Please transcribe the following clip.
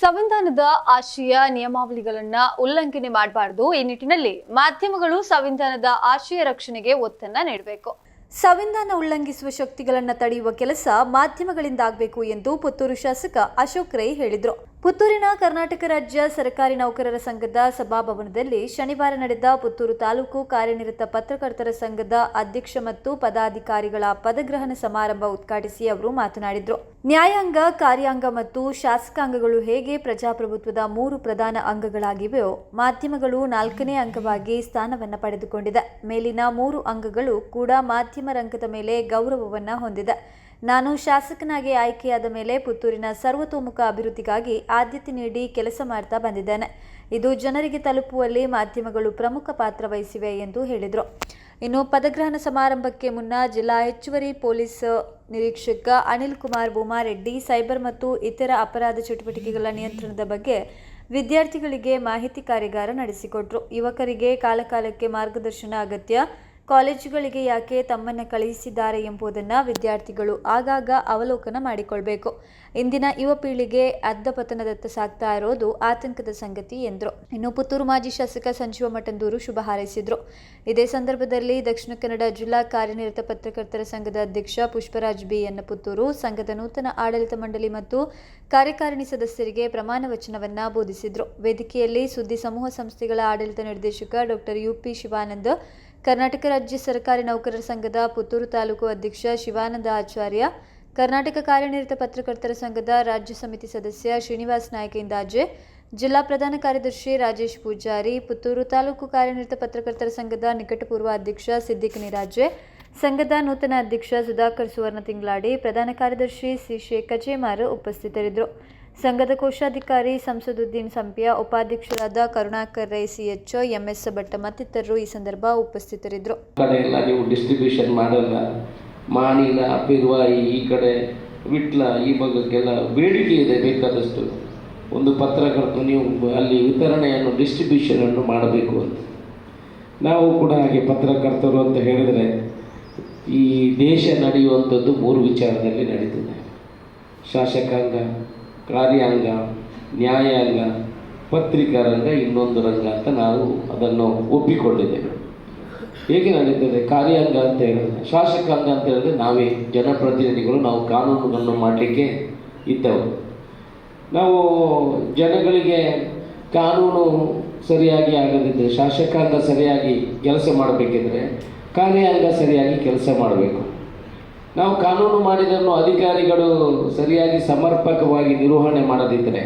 ಸಂವಿಧಾನದ ಆಶಯ ನಿಯಮಾವಳಿಗಳನ್ನ ಉಲ್ಲಂಘನೆ ಮಾಡಬಾರದು. ಈ ನಿಟ್ಟಿನಲ್ಲಿ ಮಾಧ್ಯಮಗಳು ಸಂವಿಧಾನದ ಆಶಯ ರಕ್ಷಣೆಗೆ ಒತ್ತನ್ನ ನೀಡಬೇಕು. ಸಂವಿಧಾನ ಉಲ್ಲಂಘಿಸುವ ಶಕ್ತಿಗಳನ್ನು ತಡೆಯುವ ಕೆಲಸ ಮಾಧ್ಯಮಗಳಿಂದ ಆಗಬೇಕು ಎಂದು ಪುತ್ತೂರು ಶಾಸಕ ಅಶೋಕ್ ರೈ ಹೇಳಿದರು. ಪುತ್ತೂರಿನ ಕರ್ನಾಟಕ ರಾಜ್ಯ ಸರ್ಕಾರಿ ನೌಕರರ ಸಂಘದ ಸಭಾಭವನದಲ್ಲಿ ಶನಿವಾರ ನಡೆದ ಪುತ್ತೂರು ತಾಲೂಕು ಕಾರ್ಯನಿರತ ಪತ್ರಕರ್ತರ ಸಂಘದ ಅಧ್ಯಕ್ಷ ಮತ್ತು ಪದಾಧಿಕಾರಿಗಳ ಪದಗ್ರಹಣ ಸಮಾರಂಭ ಉದ್ಘಾಟಿಸಿ ಅವರು ಮಾತನಾಡಿದರು. ನ್ಯಾಯಾಂಗ, ಕಾರ್ಯಾಂಗ ಮತ್ತು ಶಾಸಕಾಂಗಗಳು ಹೇಗೆ ಪ್ರಜಾಪ್ರಭುತ್ವದ 3 ಪ್ರಧಾನ ಅಂಗಗಳಾಗಿವೆಯೋ ಮಾಧ್ಯಮಗಳು 4ನೇ ಅಂಗವಾಗಿ ಸ್ಥಾನವನ್ನು ಪಡೆದುಕೊಂಡಿದೆ. ಮೇಲಿನ 3 ಅಂಗಗಳು ಕೂಡ ಮಾಧ್ಯಮ ರಂಗದ ಮೇಲೆ ಗೌರವವನ್ನ ಹೊಂದಿದೆ. ನಾನು ಶಾಸಕನಾಗಿ ಆಯ್ಕೆಯಾದ ಮೇಲೆ ಪುತ್ತೂರಿನ ಸರ್ವತೋಮುಖ ಅಭಿವೃದ್ಧಿಗಾಗಿ ಆದ್ಯತೆ ನೀಡಿ ಕೆಲಸ ಮಾಡ್ತಾ ಬಂದಿದ್ದೇನೆ. ಇದು ಜನರಿಗೆ ತಲುಪುವಲ್ಲಿ ಮಾಧ್ಯಮಗಳು ಪ್ರಮುಖ ಪಾತ್ರ ವಹಿಸಿವೆ ಎಂದು ಹೇಳಿದರು. ಇನ್ನು ಪದಗ್ರಹಣ ಸಮಾರಂಭಕ್ಕೆ ಮುನ್ನ ಜಿಲ್ಲಾ ಹೆಚ್ಚುವರಿ ಪೊಲೀಸ್ ನಿರೀಕ್ಷಕ ಅನಿಲ್ ಕುಮಾರ್ ಬೂಮಾರೆಡ್ಡಿ ಸೈಬರ್ ಮತ್ತು ಇತರ ಅಪರಾಧ ಚಟುವಟಿಕೆಗಳ ನಿಯಂತ್ರಣದ ಬಗ್ಗೆ ವಿದ್ಯಾರ್ಥಿಗಳಿಗೆ ಮಾಹಿತಿ ಕಾರ್ಯಾಗಾರ ನಡೆಸಿಕೊಟ್ರು. ಯುವಕರಿಗೆ ಕಾಲಕಾಲಕ್ಕೆ ಮಾರ್ಗದರ್ಶನ ಅಗತ್ಯ. ಕಾಲೇಜುಗಳಿಗೆ ಯಾಕೆ ತಮ್ಮನ್ನು ಕಳುಹಿಸಿದ್ದಾರೆ ಎಂಬುದನ್ನು ವಿದ್ಯಾರ್ಥಿಗಳು ಆಗಾಗ ಅವಲೋಕನ ಮಾಡಿಕೊಳ್ಬೇಕು. ಇಂದಿನ ಯುವ ಪೀಳಿಗೆ ಅಧಪತನದತ್ತ ಸಾಗ್ತಾ ಇರೋದು ಆತಂಕದ ಸಂಗತಿ ಎಂದರು. ಇನ್ನು ಪುತ್ತೂರು ಮಾಜಿ ಶಾಸಕ ಸಂಜೀವ ಮಠಂದೂರು ಶುಭ ಹಾರೈಸಿದರು. ಇದೇ ಸಂದರ್ಭದಲ್ಲಿ ದಕ್ಷಿಣ ಕನ್ನಡ ಜಿಲ್ಲಾ ಕಾರ್ಯನಿರತ ಪತ್ರಕರ್ತರ ಸಂಘದ ಅಧ್ಯಕ್ಷ ಪುಷ್ಪರಾಜ್ ಬಿ.ಎನ್. ಪುತ್ತೂರು ಸಂಘದ ನೂತನ ಆಡಳಿತ ಮಂಡಳಿ ಮತ್ತು ಕಾರ್ಯಕಾರಿಣಿ ಸದಸ್ಯರಿಗೆ ಪ್ರಮಾಣ ವಚನವನ್ನ ಬೋಧಿಸಿದರು. ವೇದಿಕೆಯಲ್ಲಿ ಸುದ್ದಿ ಸಮೂಹ ಸಂಸ್ಥೆಗಳ ಆಡಳಿತ ನಿರ್ದೇಶಕ ಡಾಕ್ಟರ್ ಯು.ಪಿ. ಶಿವಾನಂದ, ಕರ್ನಾಟಕ ರಾಜ್ಯ ಸರ್ಕಾರಿ ನೌಕರರ ಸಂಘದ ಪುತ್ತೂರು ತಾಲೂಕು ಅಧ್ಯಕ್ಷ ಶಿವಾನಂದ ಆಚಾರ್ಯ, ಕರ್ನಾಟಕ ಕಾರ್ಯನಿರತ ಪತ್ರಕರ್ತರ ಸಂಘದ ರಾಜ್ಯ ಸಮಿತಿ ಸದಸ್ಯ ಶ್ರೀನಿವಾಸ್ ನಾಯಕ ಇಂದಾಜೆ, ಜಿಲ್ಲಾ ಪ್ರಧಾನ ಕಾರ್ಯದರ್ಶಿ ರಾಜೇಶ್ ಪೂಜಾರಿ, ಪುತ್ತೂರು ತಾಲೂಕು ಕಾರ್ಯನಿರತ ಪತ್ರಕರ್ತರ ಸಂಘದ ನಿಕಟಪೂರ್ವ ಅಧ್ಯಕ್ಷ ಸಿದ್ದಿಕ್ ನಿರಾಜೆ, ಸಂಘದ ನೂತನ ಅಧ್ಯಕ್ಷ ಸುಧಾಕರ್ ಸುವರ್ಣ ತಿಂಗಳಾಡಿ, ಪ್ರಧಾನ ಕಾರ್ಯದರ್ಶಿ ಸಿ. ಕಜೇಮಾರ್ ಉಪಸ್ಥಿತರಿದ್ದರು. ಸಂಘದ ಕೋಶಾಧಿಕಾರಿ ಸಂಸದುದ್ದೀನ್ ಸಂಪ್ಯ, ಉಪಾಧ್ಯಕ್ಷರಾದ ಕರುಣಾಕರ್ ರೈ, ಸಿ.ಎಚ್. ಎಂ.ಎಸ್. ಭಟ್ಟ ಮತ್ತಿತರರು ಈ ಸಂದರ್ಭ ಉಪಸ್ಥಿತರಿದ್ದರು. ಕಡೆಯೆಲ್ಲ ನೀವು ಡಿಸ್ಟ್ರಿಬ್ಯೂಷನ್ ಮಾಡಲ್ಲ, ಮಾಣಿಲ, ಪಿರ್ವಾಯಿ, ಈ ಕಡೆ ವಿಟ್ಲ, ಈ ಭಾಗಕ್ಕೆಲ್ಲ ಬೇಡಿಕೆ ಇದೆ ಬೇಕಾದಷ್ಟು. ಒಂದು ಪತ್ರಕರ್ತ ನೀವು ಅಲ್ಲಿ ವಿತರಣೆಯನ್ನು ಡಿಸ್ಟ್ರಿಬ್ಯೂಷನನ್ನು ಮಾಡಬೇಕು ಅಂತ. ನಾವು ಕೂಡ ಹಾಗೆ ಪತ್ರಕರ್ತರು ಅಂತ ಹೇಳಿದರೆ ಈ ದೇಶ ನಡೆಯುವಂಥದ್ದು 3 ವಿಚಾರದಲ್ಲಿ ನಡೀತದೆ: ಶಾಸಕಾಂಗ, ಕಾರ್ಯಾಂಗ, ನ್ಯಾಯಾಂಗ, ಪತ್ರಿಕಾ ರಂಗ, ಇನ್ನೊಂದು ರಂಗ ಅಂತ ನಾವು ಅದನ್ನು ಒಪ್ಪಿಕೊಂಡಿದ್ದೇವೆ. ಹೇಗೆ ನಡೀತದೆ? ಕಾರ್ಯಾಂಗ ಅಂತ ಹೇಳಿದ್ರೆ, ಶಾಸಕಾಂಗ ಅಂತ ಹೇಳಿದ್ರೆ ನಾವೇ ಜನಪ್ರತಿನಿಧಿಗಳು, ನಾವು ಕಾನೂನುಗಳನ್ನು ಮಾಡಲಿಕ್ಕೆ ಇದ್ದವು. ನಾವು ಜನಗಳಿಗೆ ಕಾನೂನು ಸರಿಯಾಗಿ ಆಗದಿದ್ದರೆ, ಶಾಸಕಾಂಗ ಸರಿಯಾಗಿ ಕೆಲಸ ಮಾಡಬೇಕಿದ್ರೆ ಕಾರ್ಯಾಂಗ ಸರಿಯಾಗಿ ಕೆಲಸ ಮಾಡಬೇಕು. ನಾವು ಕಾನೂನು ಮಾಡಿದನ್ನು ಅಧಿಕಾರಿಗಳು ಸರಿಯಾಗಿ ಸಮರ್ಪಕವಾಗಿ ನಿರ್ವಹಣೆ ಮಾಡದಿದ್ದರೆ